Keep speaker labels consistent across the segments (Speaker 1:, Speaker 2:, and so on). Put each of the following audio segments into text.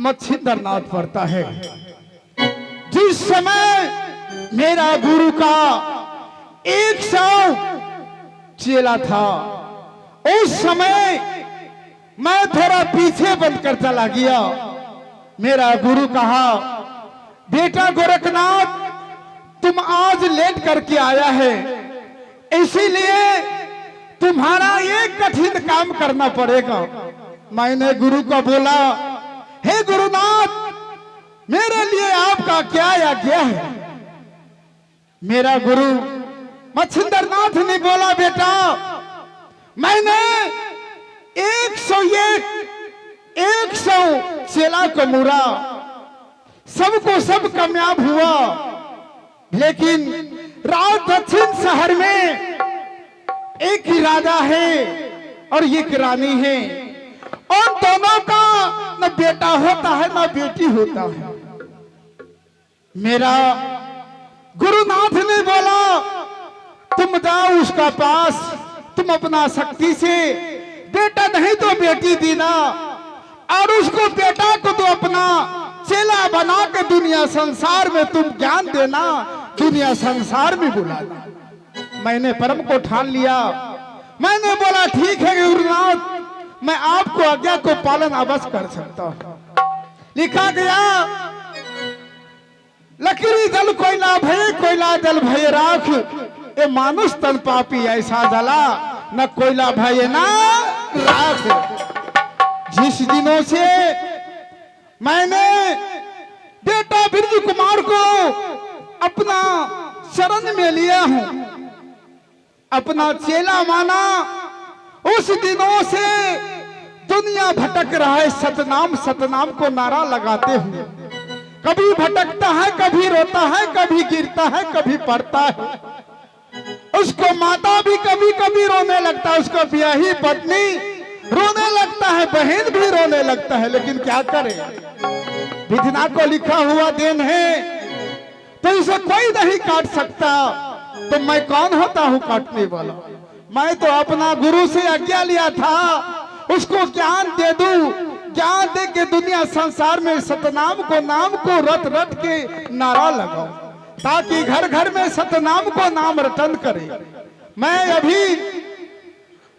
Speaker 1: मच्छिंद्रनाथ पढ़ता है। जिस समय मेरा गुरु का 100 चेला था, उस समय मैं थोड़ा पीछे बनकर चला गया। मेरा गुरु कहा, बेटा गोरखनाथ, तुम आज लेट करके आया है, इसीलिए तुम्हारा एक कठिन काम करना पड़ेगा। मैंने गुरु को बोला, हे गुरुनाथ, मेरे लिए आपका क्या आज्ञा है? मेरा गुरु मच्छिंद्रनाथ ने बोला, बेटा, मैंने 100 चेला को मुरा, सबको सब कामयाब हुआ, लेकिन राज दक्षिण शहर में एक ही राजा है और एक रानी है, और दोनों का न बेटा होता है न बेटी होता है। मेरा गुरुनाथ ने बोला, तुम जाओ उसका पास, तुम अपना शक्ति से बेटा नहीं तो बेटी देना, और उसको बेटा को तो अपना चेला बना के दुनिया संसार में तुम ज्ञान देना, दुनिया संसार में बुलाना। मैंने परम को ठान लिया। मैंने बोला, ठीक है गुरुनाथ, मैं आपको आज्ञा को पालन अवश्य कर सकता हूं। लिखा गया, लकीरी जल कोयला भय, कोयला जल भय राख, ये मानुष तन पापी ऐसा जला, न कोयला भय ना राख। जिस दिनों से मैंने बेटा बिरजू कुमार को अपना शरण में लिया हूं, अपना चेला माना, उस दिनों से दुनिया भटक रहा है सतनाम सतनाम को नारा लगाते हुए। कभी भटकता है, कभी रोता है, कभी गिरता है, कभी पड़ता है। उसको माता भी कभी कभी रोने लगता है, उसको ब्याही पत्नी रोने लगता है, बहन भी रोने लगता है, लेकिन क्या करे, विधना को लिखा हुआ देन है, तो इसे कोई नहीं काट सकता। तो मैं कौन होता हूं काटने वाला? मैं तो अपना गुरु से आज्ञा लिया था, उसको ज्ञान दे दूं, ज्ञान दे के दुनिया संसार में सतनाम को नाम को रट रट के नारा लगाओ, ताकि घर घर में सतनाम को नाम रटन करे। मैं अभी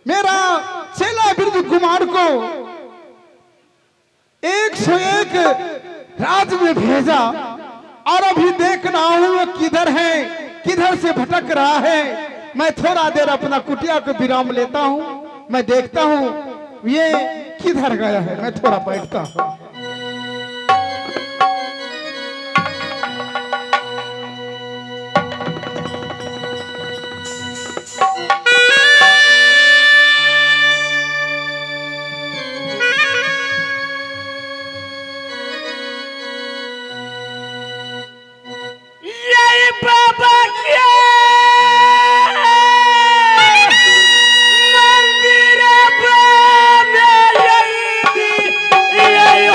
Speaker 1: मेरा चेला बिरजू कुमार को 101 राज में भेजा, और अभी देख रहा हूं वो किधर है, किधर से भटक रहा है। मैं थोड़ा देर अपना कुटिया को विराम लेता हूं, मैं देखता हूं ये किधर गया है, मैं थोड़ा बैठता हूं।
Speaker 2: मंदिर में यही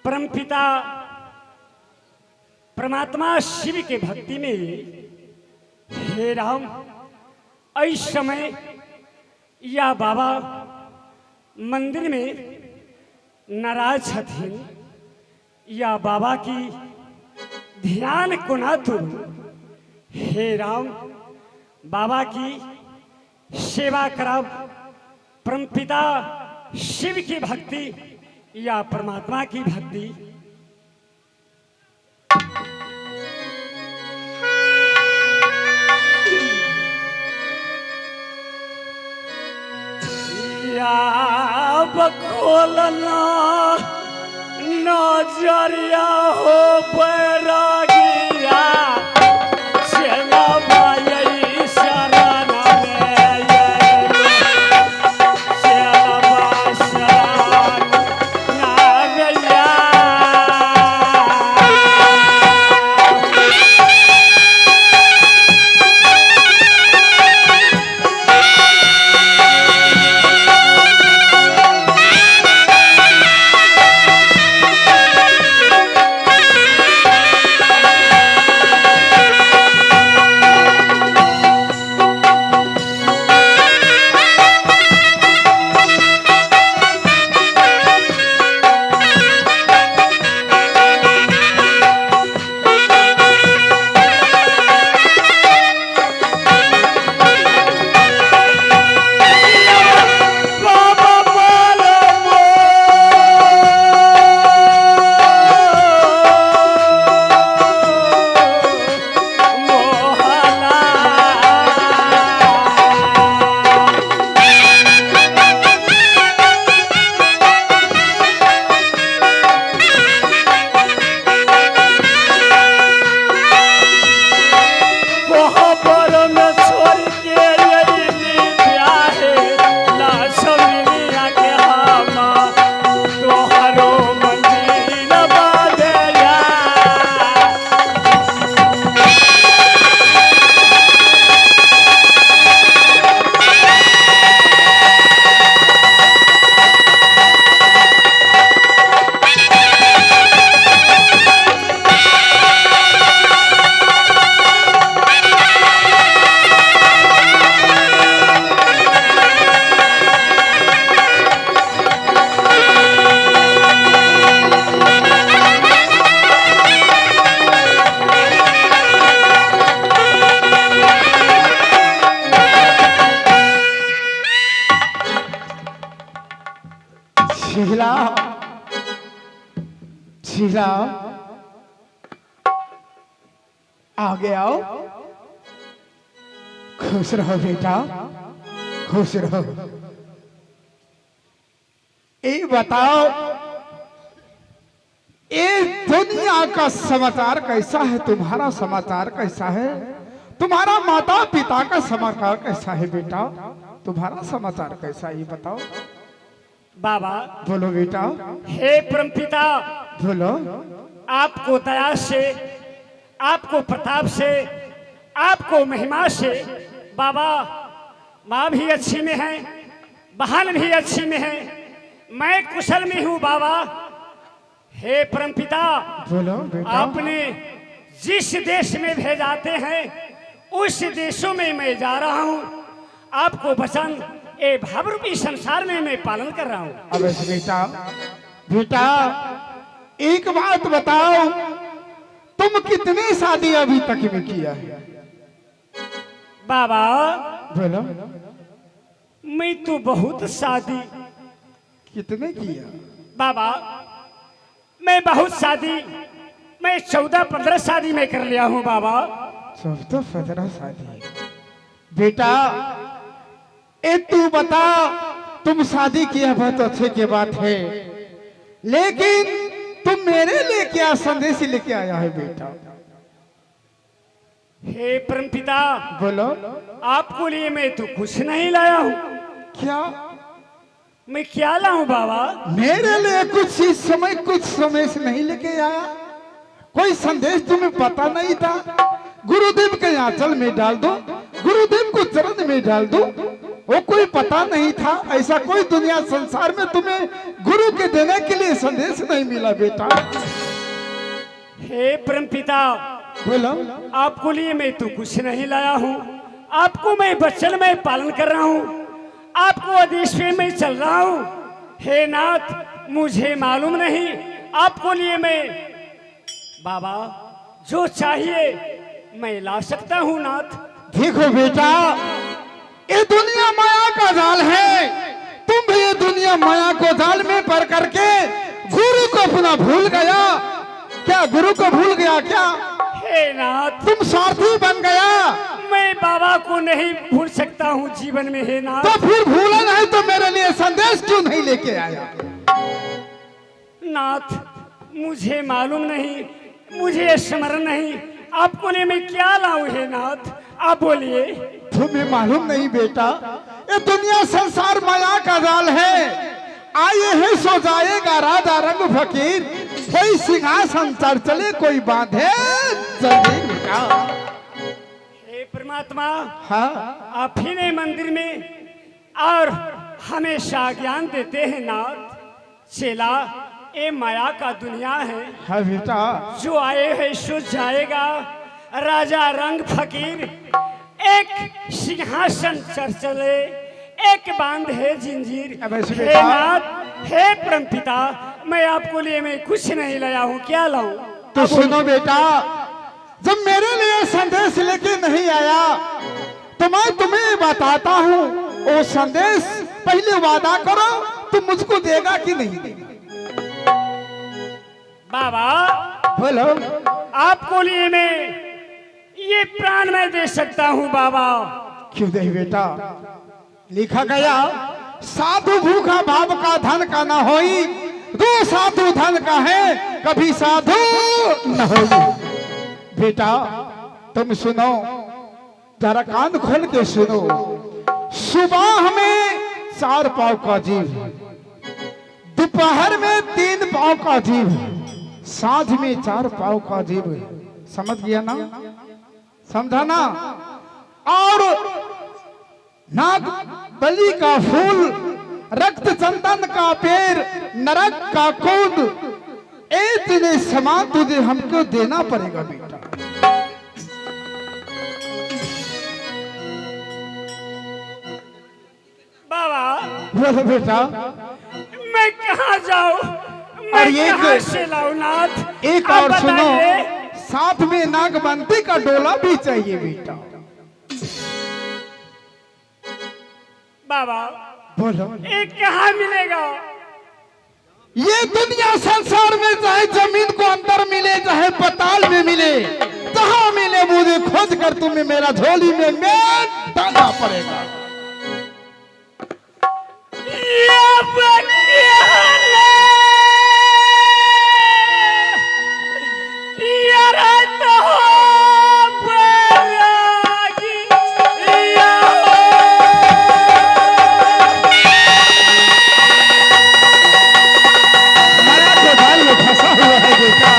Speaker 2: परमपिता परमात्मा शिव के भक्ति में हे राम इस समय या बाबा मंदिर में नाराज छथिन या बाबा की ध्यान को ना तुम हे राम बाबा की सेवा कराओ परमपिता शिव की भक्ति या परमात्मा की भक्ति या बखोलना नजरिया हो बैरागिया चला भाई शरण में चला भाई शरण नागया
Speaker 1: शीला शीला आगे आओ खुश रहो बेटा खुश रहो ये बताओ ये दुनिया का समाचार कैसा है तुम्हारा समाचार कैसा है तुम्हारा माता पिता का समाचार कैसा है बेटा तुम्हारा समाचार कैसा है ये बताओ
Speaker 2: बाबा
Speaker 1: बोलो बेटा
Speaker 2: हे परमपिता
Speaker 1: बोलो
Speaker 2: आपको दया से आपको प्रताप से आपको महिमा से बाबा माँ भी अच्छी में है बहन भी अच्छी में है मैं कुशल में हूँ बाबा हे परमपिता
Speaker 1: बोलो बेटा
Speaker 2: आपने जिस देश में भेजाते हैं उस देशों में मैं जा रहा हूँ आपको वचन ए भावरूपी संसार में मैं पालन कर रहा हूँ
Speaker 1: अब बेटा बेटा एक बात बताओ तुम कितने शादी अभी तक में किया है
Speaker 2: बाबा
Speaker 1: बोलो
Speaker 2: मैं तो बहुत शादी
Speaker 1: कितने किया
Speaker 2: बाबा मैं बहुत शादी मैं 14-15 शादी में कर लिया हूँ बाबा
Speaker 1: 14-15 शादी बेटा ए तू बता तुम शादी किया बहुत अच्छे की बात है लेकिन तुम मेरे लिए क्या संदेश लेके आया है बेटा
Speaker 2: हे परमपिता
Speaker 1: बोलो
Speaker 2: आपको लिए मैं तो कुछ नहीं लाया हूँ
Speaker 1: क्या
Speaker 2: मैं क्या लाऊं बाबा
Speaker 1: मेरे लिए कुछ इस समय कुछ संदेश नहीं लेके आया कोई संदेश तुम्हें पता नहीं था गुरुदेव के आंचल में डाल दो गुरुदेव को चरण में डाल दो वो कोई पता नहीं था, ऐसा कोई दुनिया संसार में तुम्हें गुरु के देने के लिए संदेश नहीं मिला बेटा।
Speaker 2: हे परमपिता,
Speaker 1: बोलो।
Speaker 2: आपको लिए मैं तो कुछ नहीं लाया हूँ। आपको मैं वचन में पालन कर रहा हूँ, आपको आदेश पे मैं चल रहा हूँ। हे नाथ, मुझे मालूम नहीं, आपको लिए मैं बाबा जो चाहिए मैं ला सकता हूँ नाथ।
Speaker 1: देखो बेटा, ये दुनिया माया का जाल है, तुम भी ये दुनिया माया को जाल में पड़ करके गुरु को अपना भूल गया क्या? गुरु को भूल गया क्या?
Speaker 2: हे नाथ,
Speaker 1: तुम स्वार्थी बन गया।
Speaker 2: मैं बाबा को नहीं भूल सकता हूँ जीवन में। हे नाथ,
Speaker 1: तो फिर भूला नहीं तो मेरे लिए संदेश क्यों नहीं लेके आया?
Speaker 2: नाथ, मुझे मालूम नहीं, मुझे स्मरण नहीं, आपको लिए मैं क्या लाऊं? हे नाथ, आप बोलिए।
Speaker 1: तुम्हें मालूम नहीं बेटा, ये दुनिया संसार माया का जाल है। आए है सो जाएगा राजा रंग फकीर, कोई सिंहासन चढ़ चले कोई बांधे जमीन का।
Speaker 2: हे परमात्मा,
Speaker 1: हाँ,
Speaker 2: आप ही ने मंदिर में और हमेशा ज्ञान देते हैं नाथ। चेला, ये माया का दुनिया है,
Speaker 1: हाँ बेटा।
Speaker 2: जो आए है सो जाएगा। राजा रंग फकीर, एक सिंहासन चढ़ चले, एक बांध है जंजीर।
Speaker 1: अब ऐसे
Speaker 2: हे
Speaker 1: बेटा।
Speaker 2: नाथ, हे परमपिता, मैं आपको लिए मैं कुछ नहीं लाया हूँ, क्या लाऊं?
Speaker 1: तो सुनो बेटा, जब मेरे लिए संदेश लेके नहीं आया तो मैं तुम्हें बताता हूँ, वो संदेश पहले वादा करो तुम मुझको देगा कि नहीं देगा?
Speaker 2: बाबा,
Speaker 1: बोलो।
Speaker 2: आपको लिए मैं ये प्राण मैं दे सकता हूँ बाबा।
Speaker 1: क्यों नहीं बेटा? लिखा गया, साधु भूखा भाव का धन का न होई, दो साधु धन का है कभी साधु न होई। बेटा तुम सुनो, जरा कान खोल के सुनो। सुबह में 4 पाव का जीव, दोपहर में 3 पाव का जीव, सांझ में 4 पाव का जीव। समझ गया ना? समझा ना? और नाग बलि का फूल, रक्त चंदन का पेड़, नरक का कूद, इतने समान तुझे हमको देना पड़ेगा बेटा।
Speaker 2: बाबा,
Speaker 1: बोलो बेटा।
Speaker 2: मैं कहाँ जाऊँ? मैं
Speaker 1: और ये
Speaker 2: कहाँ से लाऊं नाथ?
Speaker 1: एक
Speaker 2: आप
Speaker 1: और सुनो,
Speaker 2: बताइए।
Speaker 1: साथ में नागबंती का डोला भी चाहिए बेटा।
Speaker 2: बाबा,
Speaker 1: बोलो।
Speaker 2: ये कहाँ मिलेगा?
Speaker 1: ये दुनिया संसार में चाहे जमीन को अंदर मिले चाहे पताल में मिले, जहां मिले मुझे खोज कर तुम्हें मेरा झोली में मेल डालना पड़ेगा। माया के जाल में फंसा हुआ है बेटा।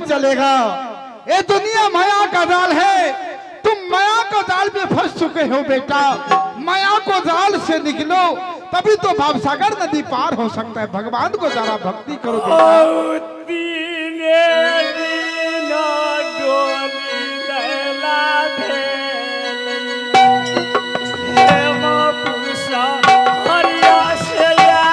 Speaker 1: चलेगा। ये दुनिया माया का जाल है, तुम माया का जाल में फंस चुके हो बेटा। माया को जाल से निकलो, तभी तो भावसागर नदी पार हो सकता है। भगवान को जरा भक्ति करो बेटा।
Speaker 2: ओ दीने दीना डोली लैला भेल, हेमा पुरुषा हरिया से या।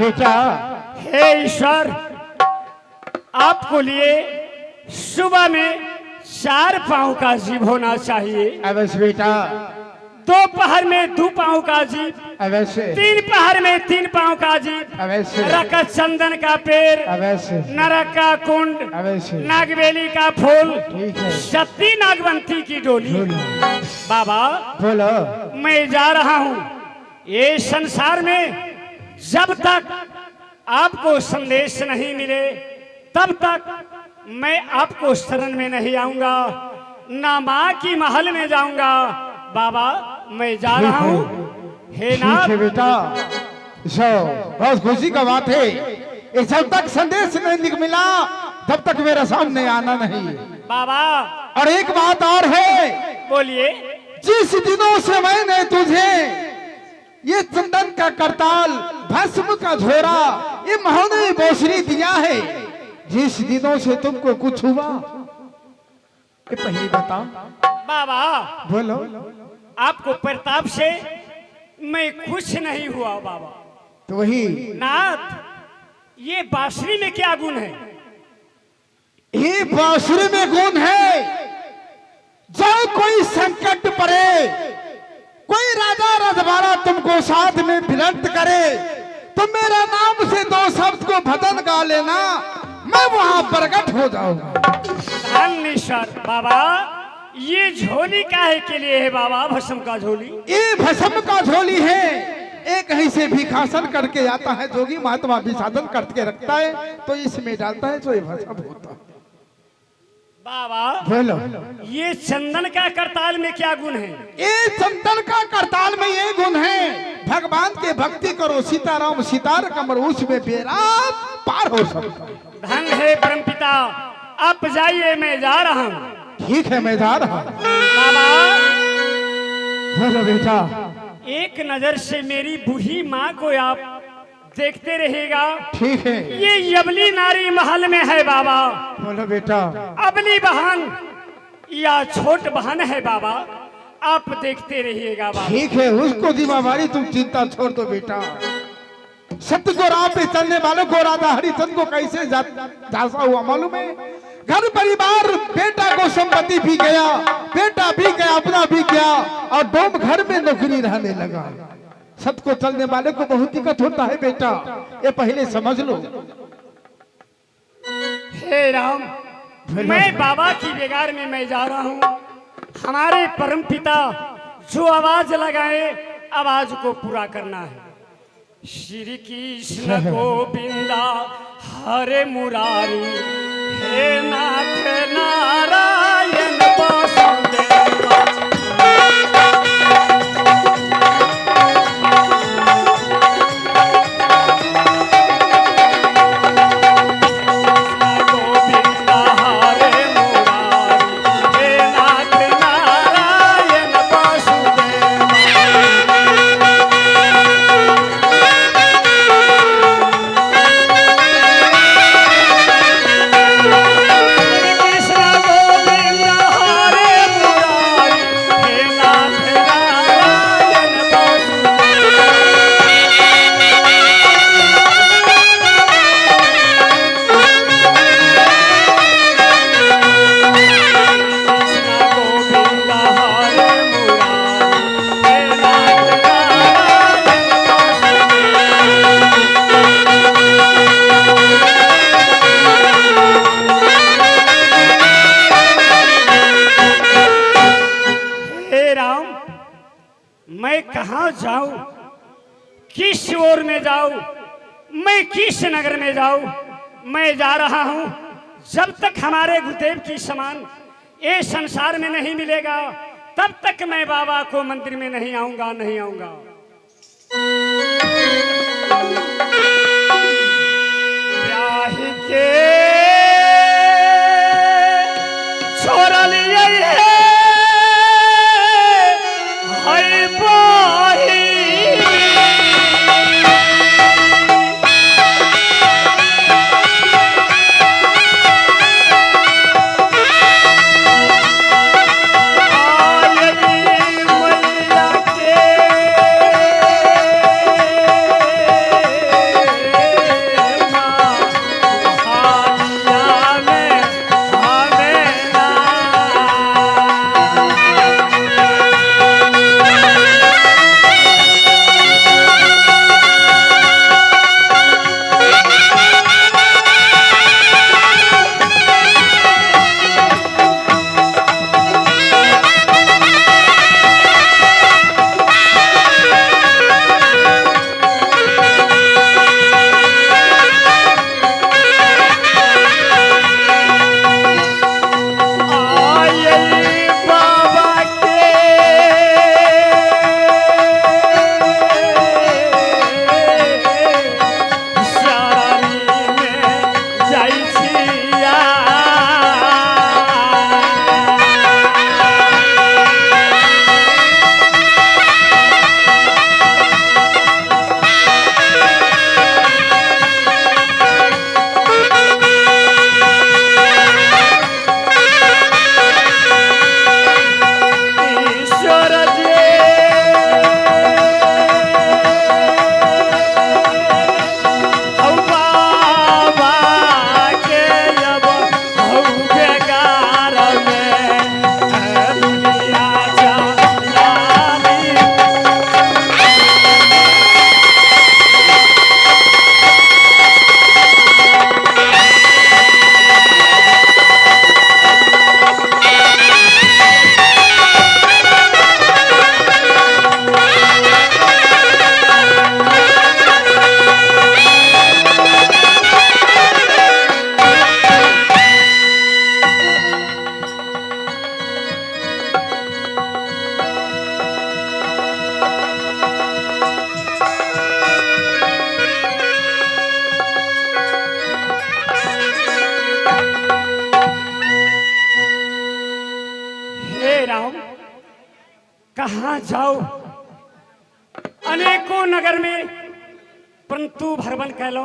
Speaker 1: बेटा
Speaker 2: हे ईश्वर, आपको लिए सुबह में 4 पांव का जीव होना चाहिए,
Speaker 1: अवश्य बेटा,
Speaker 2: दोपहर में 2 पांव का जीव,
Speaker 1: अवश्य
Speaker 2: 3 पहर में 3 पांव का जीव,
Speaker 1: अवश्य
Speaker 2: रकत चंदन का पेड़,
Speaker 1: अवश्य
Speaker 2: नरक का कुंड,
Speaker 1: अवश्य
Speaker 2: नागबेली का फूल,
Speaker 1: ठीक है।
Speaker 2: सती नागवंती की डोली। बाबा
Speaker 1: बोलो।
Speaker 2: मैं जा रहा हूँ। ये संसार में जब तक आपको संदेश नहीं मिले तब तक मैं आपको शरण में नहीं आऊंगा, ना माँ की महल में जाऊंगा। बाबा मैं जा रहा हूँ। हे
Speaker 1: ठीक है
Speaker 2: नाथ,
Speaker 1: बेटा, बहुत खुशी का बात है। ये जब तक संदेश नहीं मिला तब तक मेरा सामने आना नहीं।
Speaker 2: बाबा
Speaker 1: और एक बात और है,
Speaker 2: बोलिए।
Speaker 1: जिस दिनों से मैंने तुझे ये चंदन का करताल, भस्म का झोरा, ये महोदय बोसरी दिया है, जिस दिनों से तुमको कुछ हुआ ये पहली बताओ।
Speaker 2: बाबा
Speaker 1: बोलो।
Speaker 2: आपको प्रताप से मैं खुश नहीं हुआ। बाबा
Speaker 1: तो वही
Speaker 2: नाथ, ये बांसुरी में क्या गुण है?
Speaker 1: ये बांसुरी में गुण है, जब कोई संकट पड़े, कोई राजा रजवाड़ा तुमको साथ में विनंत करे, तो मेरा नाम से 2 शब्द को भजन गा लेना, मैं वहां प्रकट हो जाऊंगा।
Speaker 2: धन्येश्वर। बाबा ये झोली काहे के लिए है? बाबा भस्म का झोली।
Speaker 1: ये भस्म का झोली है, एक कहीं से भिखासन करके आता है, जोगी महात्मा विसाधन करके रखता है, तो इसमें डालता है, तो ये भस्म होता है।
Speaker 2: बाबा
Speaker 1: बोलो।
Speaker 2: ये चंदन का करताल में क्या गुण है?
Speaker 1: ये चंदन का करताल में ये गुण है, भगवान के भक्ति करो, सीताराम सीतार कमर उसमें बेड़ा पार हो सकता।
Speaker 2: धन है परमपिता, आप जाइए, मैं जा रहा हूँ।
Speaker 1: ठीक है, मैं जा रहा हूँ।
Speaker 2: बाबा
Speaker 1: बोलो बेटा।
Speaker 2: एक नजर से मेरी बूढ़ी माँ को आप देखते रहेगा।
Speaker 1: ठीक है।
Speaker 2: ये यबली नारी महल में है। बाबा
Speaker 1: बोलो बेटा।
Speaker 2: अबली बहन या छोट बहन है। बाबा आप देखते रहिएगा। बाबा
Speaker 1: ठीक है, उसको जिम्मेवारी तुम चिंता छोड़ दो बेटा। सत्य को राह पे चलने वालों को राधा हरिचंद को कैसे झांसा हुआ मालूम है? घर परिवार, बेटा को संपत्ति भी गया, बेटा भी गया, अपना भी गया, और डोम घर में नौकरी रहने लगा। सत्य को चलने वाले को बहुत दिक्कत होता है बेटा, ये पहले समझ लो।
Speaker 2: हे राम, मैं बाबा की बेगार में मैं जा रहा हूँ। हमारे परम पिता जो आवाज लगाए, आवाज को पूरा करना है। श्री कृष्ण गोविंदा हरे मुरारी, हे नाथ नारायण वासुदेवा। कृष्ण मैं कहाँ जाऊं, किस ओर में जाऊं, मैं किस नगर में जाऊं। मैं जा रहा हूं, जब तक हमारे गुरुदेव की समान ये संसार में नहीं मिलेगा तब तक मैं बाबा को मंदिर में नहीं आऊंगा, नहीं आऊंगा। ब्याह के छोड़ लिए है बाही, कहाँ जाओ, अनेकों नगर में परंतु भरवन कह लो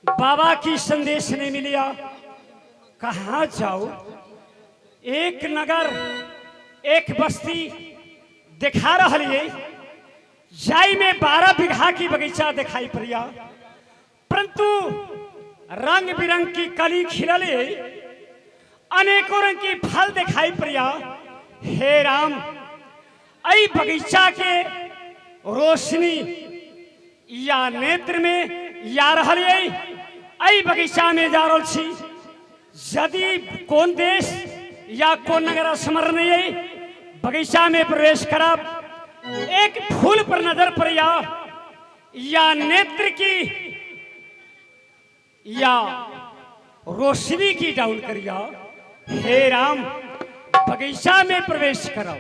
Speaker 2: बाबा की संदेश नहीं मिलिया। कहाँ जाओ, एक नगर एक बस्ती दिखा रहा है, जाई में 12 बीघा की बगीचा दिखाई पड़िया, परंतु रंग बिरंग की कली खिलल है, अनेकों रंग की फल दिखाई पड़िया। हे राम, आई बगीचा के रोशनी या नेत्र में या रहल आई बगीचा में जा रही छी, यदि कौन देश या कौन नगर स्मरण नहीं बगीचा में प्रवेश करब, एक फूल पर नजर पड़ या नेत्र की या रोशनी की डाउन करिया। हे राम, बगीचा में प्रवेश करो।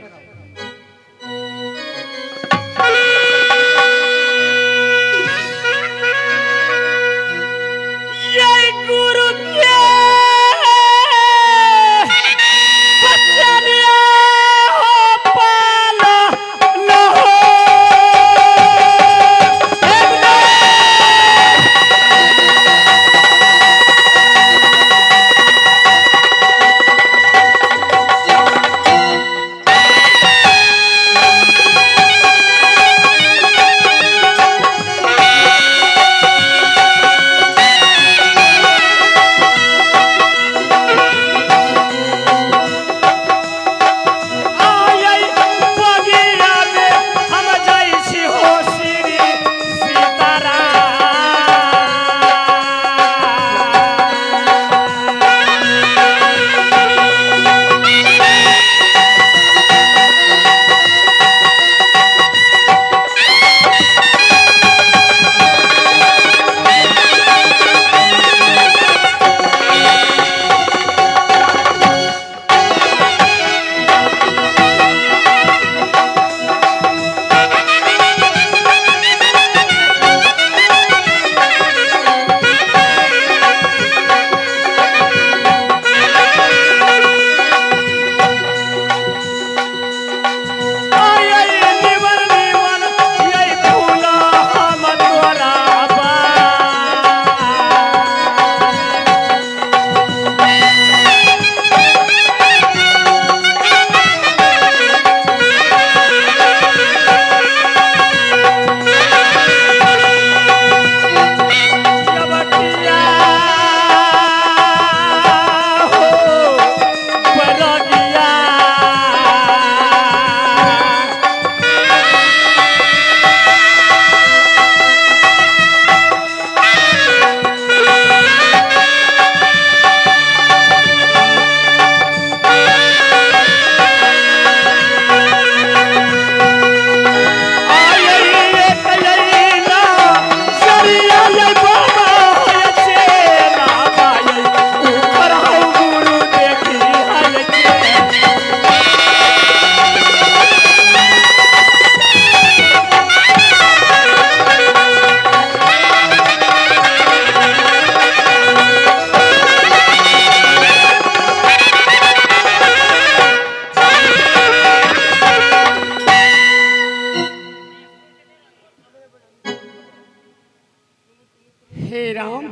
Speaker 2: हे राम,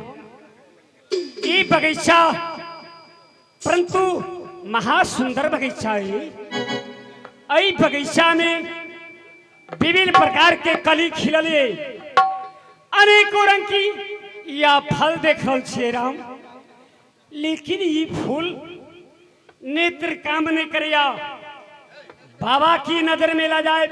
Speaker 2: ये बगीचा परंतु महासुंदर बगीचा है। ऐ बगीचा में विभिन्न प्रकार के कली खिलले, अनेकों रंग की या फल देख रहल छे राम, लेकिन ये फूल नेत्र काम नहीं करिया। बाबा की नजर में ला जाए